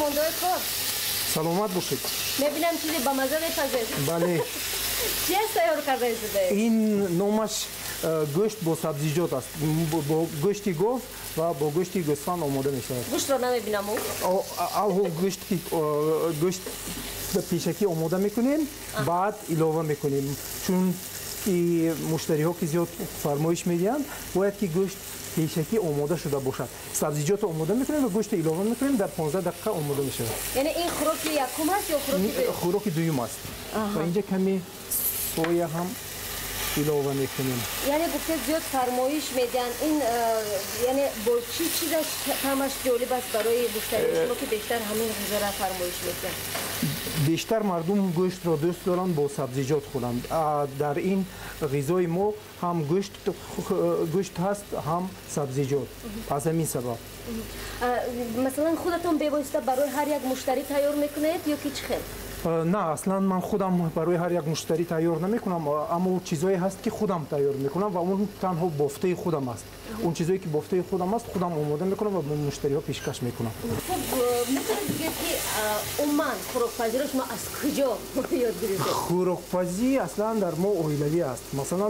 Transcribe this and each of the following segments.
ماندای کار سلامت باشید. میبینم چیزی با مزه میپزید. بله. چی است تیار کرده ایستده؟ این نامش گوشت با سبزیجات است. با گوشتی گوف و با گوشتی گوسفند آماده می شود. گوشت رو نمیبینم او گوشت پیشکی آماده میکنیم بعد علاوه میکنیم چون مشتری ها که زیاد فرمایش میدن باید که گوشت پیشکی آماده شده باشد. سبزیجات آماده میکنیم و گوشت علاوه میکنیم در 15 دقیقه آماده میشه. یعنی این خوراک یکم است یا خوراک دوم است. و اینجا کمی سویا هم علاوه میکنیم. یعنی گفته زیاد فرمایش میدن این یعنی با چی چیزش همش جالب است برای مشتری شما که بیشتر همین غذا را فرمایش میدن؟ بیشتر مردم گوشت را دوست دارند با سبزیجات خورند. در این غذای ما هم گوشت هست هم سبزیجات. از همین سبب. مثلا خودتون ببایسته برای هر یک مشتری تیار میکنید یا که چه خیلی؟ نه اصلا من خودم برای هر یک مشتری تیار نمیکنم اما چیزایی هست که خودم تیار میکنم و اون تنها بافته خودم است. اون چیزایی که بافته خودم است خودم آماده میکنم و به مشتری ها پیشکش میکنم. خب میتونید بگید که عموما خوراک‌پذیری شما از کجا یاد گرفتید؟ خوراک‌پزی اصلا در ما اویلوی است. مثلا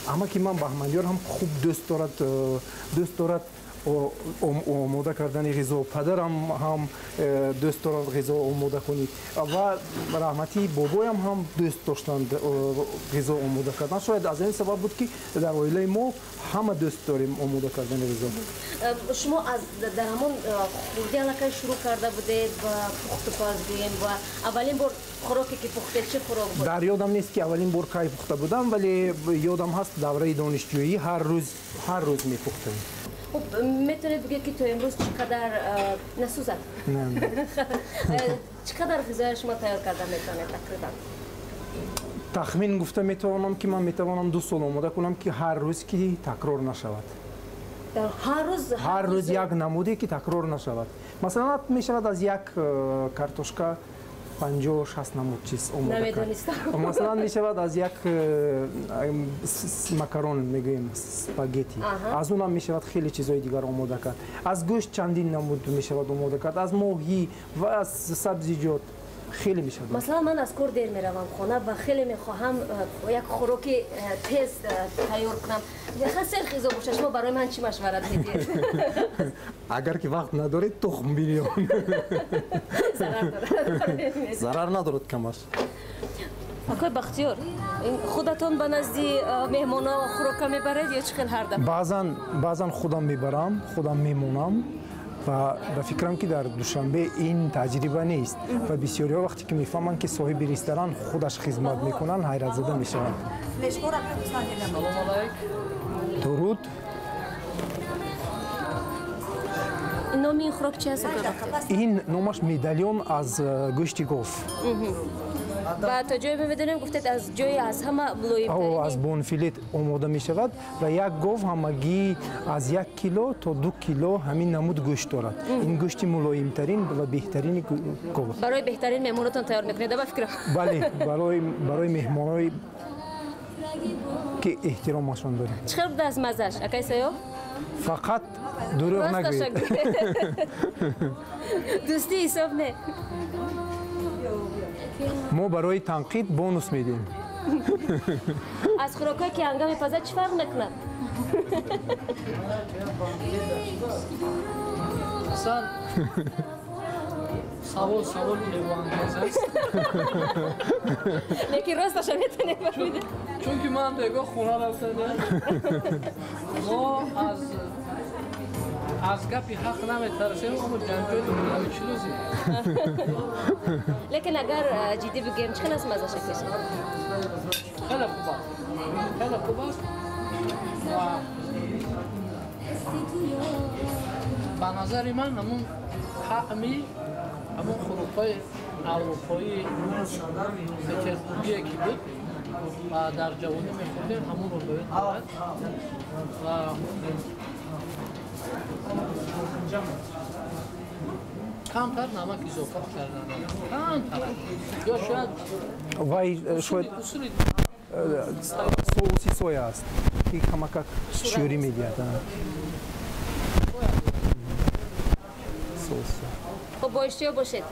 اما که من بهمنیار هم خوب دوست دارد آماده کردن غذا. پدرم هم دوست دارد غذا آماده کنید و رحمتی بابایم هم دوست داشتند غذا آماده کردن. شاید از این سبب بود که در عائله ما همه دوست داریم آماده کردن غذا. شما از در همون خوردی علاقه شروع کرده بودید و پخت پز گوییم و اولین بار خوراکی که پختید چه خوراک بود؟ در یادم نیست که اولین بار کی پخته بودم ولی یادم هست دوره دانشجویی هر روز میپختم. خب میتونید بگید که تو امروز چقدر نسوزد؟ نه. چقدر غذای شما تیار کرده میتونید تقریبا؟ تخمین گفته میتوانم که من میتوانم 2 سال آماده کنم که هر روز که تکرار نشود. هر روز یک نمودی که تکرار نشود. مثلا میشود از یک کارتوشکا 50-60 نمود چیز آماده کرد. مثلا میشود از یک مکرون میگوییم اسپاگتی از اون هم میشود خیلی چیزهای دیگر آماده کرد. از گوشت چندین نمود میشود آماده کرد. از ماهی و از سبزیجات خیلی میشود. مثلا من از کار دیر میروم خانه و خیلی میخواهم یک خوراکی تیز تیار کنم. خیلی غذا باشه شما برای من چی مشورت میدید؟ اگر که وقت ندارید تخم بیلیون. ضرر ندارد کمش. آقای بختیار خودتون به نزدی مهمانا خوراک میبرید یا چه خیلی هر دفعه؟ بعضا خودم میبرم خودم میمونم و به فکرم که در دوشنبه این تجربه نیست و بسیاری ها وقتی که میفهمن که صاحب رستوران خودش خدمت میکنن حیرت زده میشن. درود. نام این خوراک چی هست؟ این نامش مدالیون از گوشت گوف. و تا جایی می‌دونیم گفتید از جایی از همه ملایم‌ترین از بونفیلت آماده می شود و یک گوف همگی از 1 کیلو تا 2 کیلو همین نمود گوشت دارد. این گوشت ملایم‌ترین و بهترین گوف. برای بهترین مهمانتون تیار می‌کنید به فکر؟ بله برای مهمانای که احترامشون داریم. چقدر بود از مزه‌اش اکای سایو؟ فقط دروغ نگویید. دوستی حساب نه. ما برای تنقید بونوس میدیم. از خوراکایی که هنگام میپزد چی فرق نکنه؟ اصلا سوال ایوانگیز است. لیکن راستش میتونه بفهمید. چون که من دیگه خونه رفتم. ما از گپی حق نمیترسیم اما جنجال نمیچلوزیم. لیکن اگر جدی بگیم چه ناس مزه شکست؟ خیلی خوب است. خیلی خوب است. و به نظر من همون حقمی همون خروپای اروپایی پتربورگی که بود و در جوانی میخوردیم همون رو باید باید و کمتر نمک اضافه کردن کمتر یا شاید اصولی صوصی سویا است که کمک شوری میدید. صوص خب با اشتیا باشید.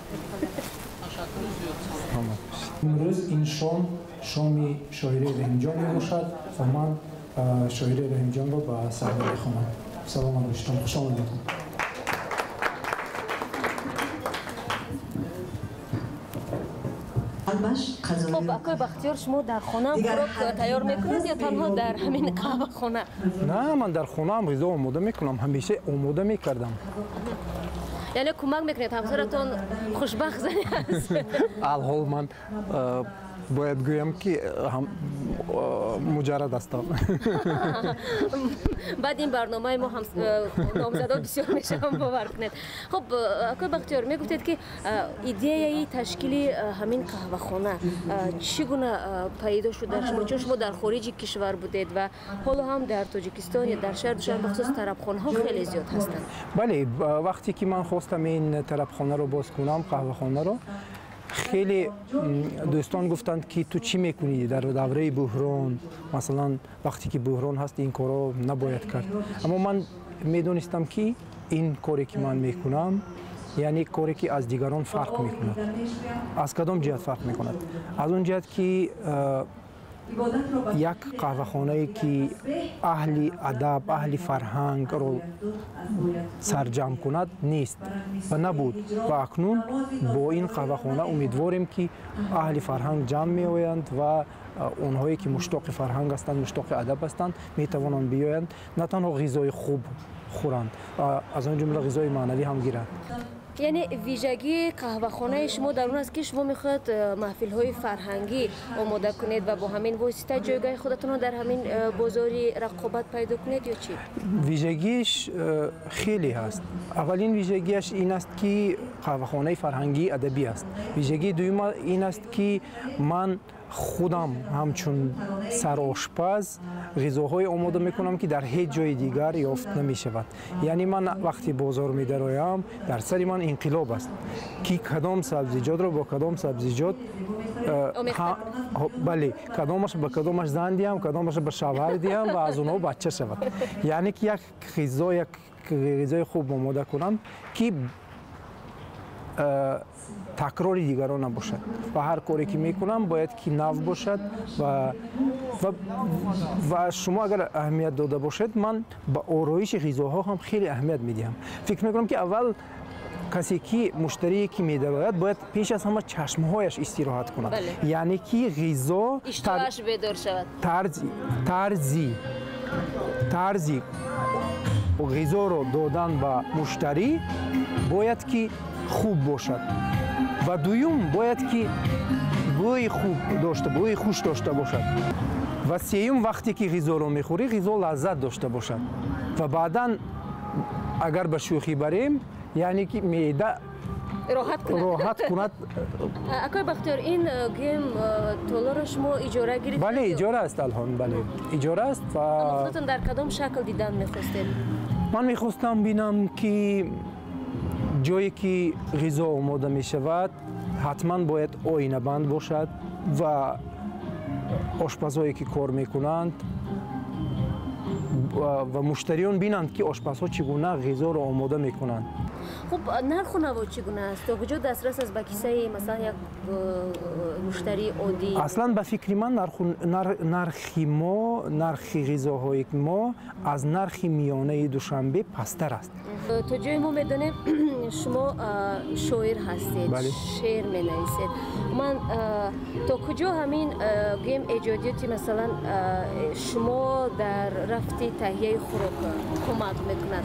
تشکر زیاد. امروز این شامی شاعری رحیمجان میباشد و من شاعری رحیمجان رو به صحنه میخوانم. سلام علیکم، خوش آمدید. خب آقای بختیار شما در خانه خوراک تیار میکنید یا تنها در همین قهوه خانه؟ نه، من در خانه هم غذا آماده میکنم، همیشه آماده میکردم. یعنی کمک میکنید همسرتون خوشبخت زنی هست؟ الحال من باید گویم که مجرد هستم. بعد این برنامه ما هم نامزدان بسیار میشه هم باور کنید. خب آقای بختیار میگفتید که ایده تشکیل همین قهوه خانه چگونه پیدا شد در شما؟ چون شما در خارج کشور بودید و حالا هم در تاجیکستان یا در شهر دوشنبه بخصوص طربخانه ها خیلی زیاد هستند. بله، وقتی که من خواستم این طربخانه رو باز کنم، قهوه خانه رو، خیلی دوستان گفتند که تو چی میکنی در دوره بحران، مثلا وقتی که بحران هست این کارا نباید کرد. اما من میدونستم که این کاری که من میکنم یعنی کاری که از دیگران فرق میکنه. از کدام جهت فرق میکنه؟ از اون جهت که یک قهوه‌خانه‌ای که اهل ادب، اهل فرهنگ رو سرجم کند نیست و نبود و اکنون با این قهوه‌خانه امیدواریم که اهل فرهنگ جمع می‌آیند و اونهایی که مشتاق فرهنگ هستند، مشتاق ادب هستند، می‌توانند بیایند، نه تنها غذای خوب خورند، از آن جمله غذای معنوی هم گیرند. یعنی ویژگی قهوه خانه شما در اون است که شما میخواد محفل های فرهنگی آماده کنید و با همین واسطه جایگاه خودتون رو در همین بازاری رقابت پیدا کنید یا چی؟ ویژگیش خیلی هست. اولین ویژگیش این است که قهوه خانه فرهنگی ادبی است. ویژگی دوم این است که من خودم همچون سرآشپز غذاهای آماده میکنم که در هیچ جای دیگر یافت نمی شود. یعنی من وقتی بازار می درایم در سر من انقلاب است که کدام سبزیجات رو با کدام سبزیجات بله، کدامش به کدامش زن دیم، کدامش به شوهر دیم و از اونها بچه شود. یعنی که یک غذای خوب آماده کنم که تکرار دیگران نباشد و هر کاری که میکنم باید که نو باشد و شما اگر اهمیت داده باشد، من به آرایش غذاها هم خیلی اهمیت میدم. فکر میکنم که اول کسی که مشتری که میدراید باید پیش از همه چشمهایش استراحت کند. بله. یعنی که غذا اشتهاش بیدار شود. طرزی غذا رو دادن به مشتری باید که خوب باشد و دوم باید که بوی خوب داشته، بوی خوش داشته باشد و سوم وقتی که غذا رو میخوری غذا لذت داشته باشد و بعداً اگر به شوخی بریم یعنی که معده راحت کند. آقای بختیار این گیم تالار شما اجاره گرفتید؟ بله، اجاره است الان. بله، اجاره است و خودتون در کدام شکل دیدن میخواستید؟ من میخواستم بینم که جایی که غذا آماده می شود حتما باید آینه بند باشد و آشپزهایی که کار میکنند و مشتریان بینند که آشپزها چگونه غذا را آماده میکنند. خب نرخ و نوا چگونه است؟ تا کجا دسترس است به کیسه مثلا یک مشتری عادی؟ اصلا به فکر من نرخ غذاهای ما از نرخ میانه دوشنبه پستر است. تا جای ما میدانیم شما شاعر هستید. بله. شعر می نویسید. من تا کجا همین گیم ایجادیاتی مثلا شما در رفتی تهیه خوراک کمک میکند؟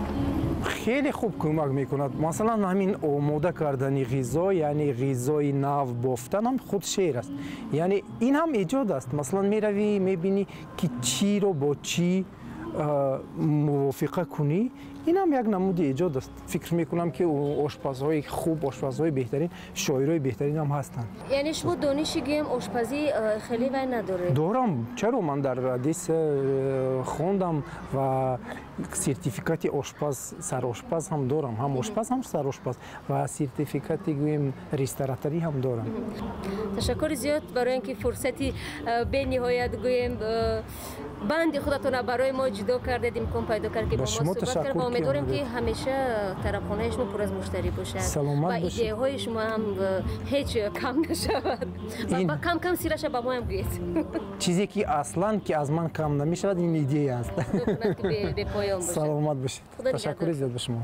خیلی خوب کمک میکند. مثلا همین آماده کردن غذا، یعنی غذای نو بافتن هم خود شعر است. یعنی این هم ایجاد است. مثلا میروی میبینی که چی رو با چی موافقه کنی، این هم یک نمود ایجاد است. فکر میکنم که آشپزهای خوب، آشپزهای بهترین، شاعرای بهترین هم هستند. یعنی شما دانش گیم آشپزی خیلی وای نداره؟ دارم. چرا؟ من در ردیس خوندم و سرتیفیکات آشپز، سرآشپز هم دارم. هم آشپز هم سرآشپز و سرتیفیکات گویم ریستوراتوری هم دارم. تشکر زیاد برای اینکه فرصتی به نهایت گویم بند خودتون برای ما جدا کردید امکان پیدا کرد که با ما صحبت کرد و امیدواریم که همیشه طرفخانه شما پر از مشتری باشه و ایده های شما هم هیچ کم نشود و کم کم سیرش با ما هم گوید. چیزی که اصلا که از من کم نمیشود این ایده است. به پایان باشه. سلامت باشید. تشکر زیاد به شما.